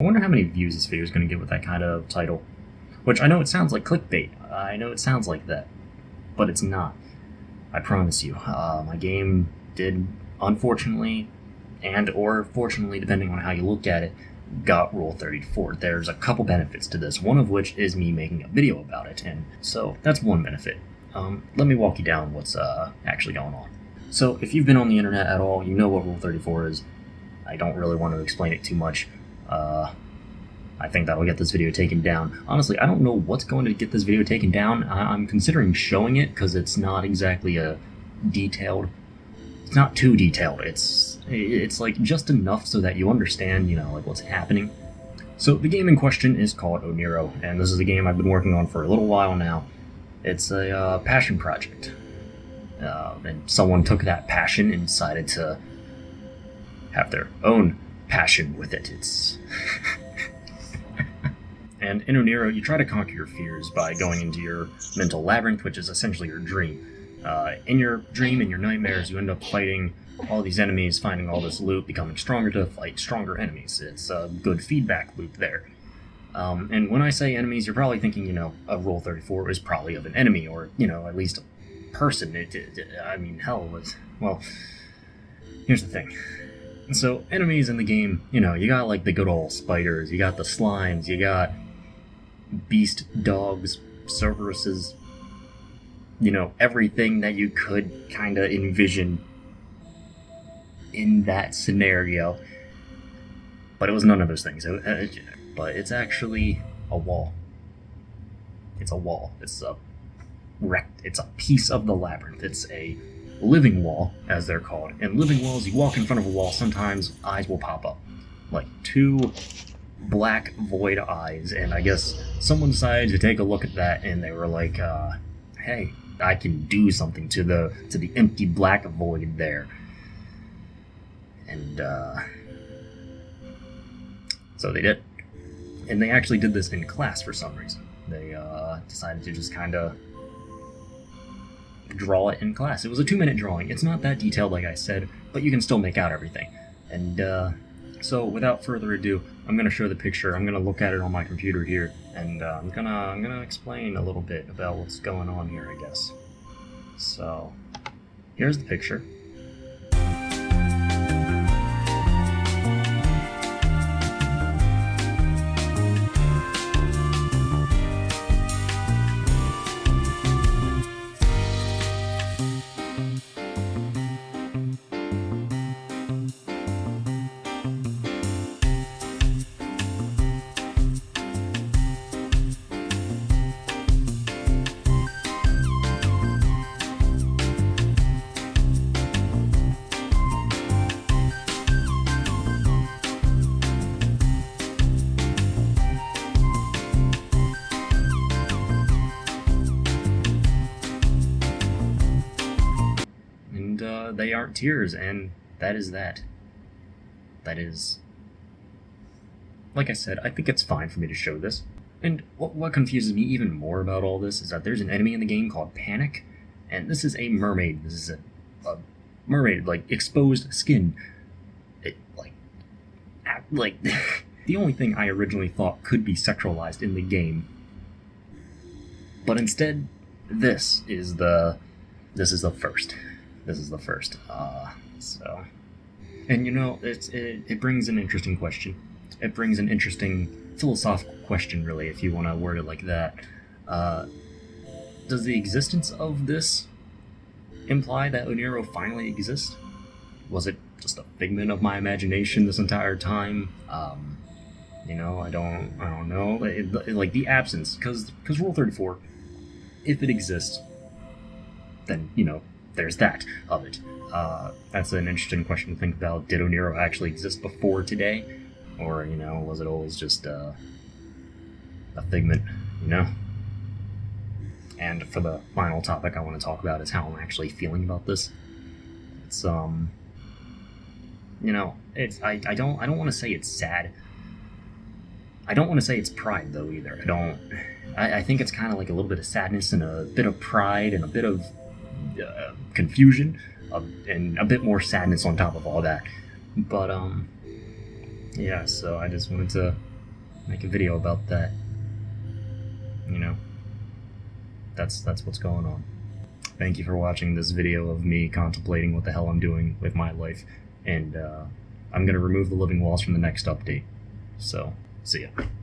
I wonder how many views this video is going to get with that kind of title. Which I know it sounds like clickbait. I know it sounds like that. But it's not. I promise you. My game did, unfortunately, and or fortunately, depending on how you look at it, got Rule 34. There's a couple benefits to this, one of which is me making a video about it, and so that's one benefit. Let me walk you down what's actually going on. So if you've been on the internet at all, you know what Rule 34 is. I don't really want to explain it too much. I think that'll get this video taken down. Honestly, I don't know what's going to get this video taken down. I'm considering showing it because it's not exactly a detailed. It's not too detailed. It's like just enough so that you understand, like what's happening. So the game in question is called Oniro, and this is a game I've been working on for a little while now. It's a passion project, and someone took that passion and decided to have their own passion with it. It's and in Oniro, you try to conquer your fears by going into your mental labyrinth, which is essentially your dream. In your dream, in your nightmares, you end up fighting all these enemies, finding all this loot, becoming stronger to fight stronger enemies. It's a good feedback loop there. And when I say enemies, you're probably thinking, a Rule 34 is probably of an enemy, or, at least a person. Well, here's the thing. So, enemies in the game, you got like the good old spiders, you got the slimes, you got beast dogs, Cerberuses, everything that you could kind of envision in that scenario. But it was none of those things. But it's actually a wall. It's a wall. It's a piece of the labyrinth. It's a living wall, as they're called. And living walls, you walk in front of a wall, sometimes eyes will pop up. Like two black void eyes. And I guess someone decided to take a look at that and they were like, hey, I can do something to the empty black void there. And so they did. And they actually did this in class for some reason. They decided to just kind of draw it in class. It was a 2-minute drawing. It's not that detailed, like I said, but you can still make out everything. And so without further ado, I'm going to show the picture. I'm going to look at it on my computer here, and I'm gonna explain a little bit about what's going on here, I guess. So here's the picture. They aren't tears, and that is that. That is... Like I said, I think it's fine for me to show this. And what confuses me even more about all this is that there's an enemy in the game called Panic, and this is a mermaid. This is a mermaid, like, exposed skin. The only thing I originally thought could be sexualized in the game. But instead, this is the first. This is the first. And it brings an interesting question. It brings an interesting philosophical question, really, if you want to word it like that. Does the existence of this imply that Oniro finally exists? Was it just a figment of my imagination this entire time? I don't know. Like the absence, because Rule 34, if it exists, then there's that of it. That's an interesting question to think about. Did Oniro actually exist before today? Or, was it always just a figment, And for the final topic I want to talk about is how I'm actually feeling about this. It's, I don't want to say it's sad. I don't want to say it's pride, though, either. I think it's kind of like a little bit of sadness and a bit of pride and a bit of confusion and a bit more sadness on top of all that. But yeah, so I just wanted to make a video about that. You know, that's what's going on. Thank you for watching this video of me contemplating what the hell I'm doing with my life, and I'm gonna remove the living walls from the next update. So, see ya.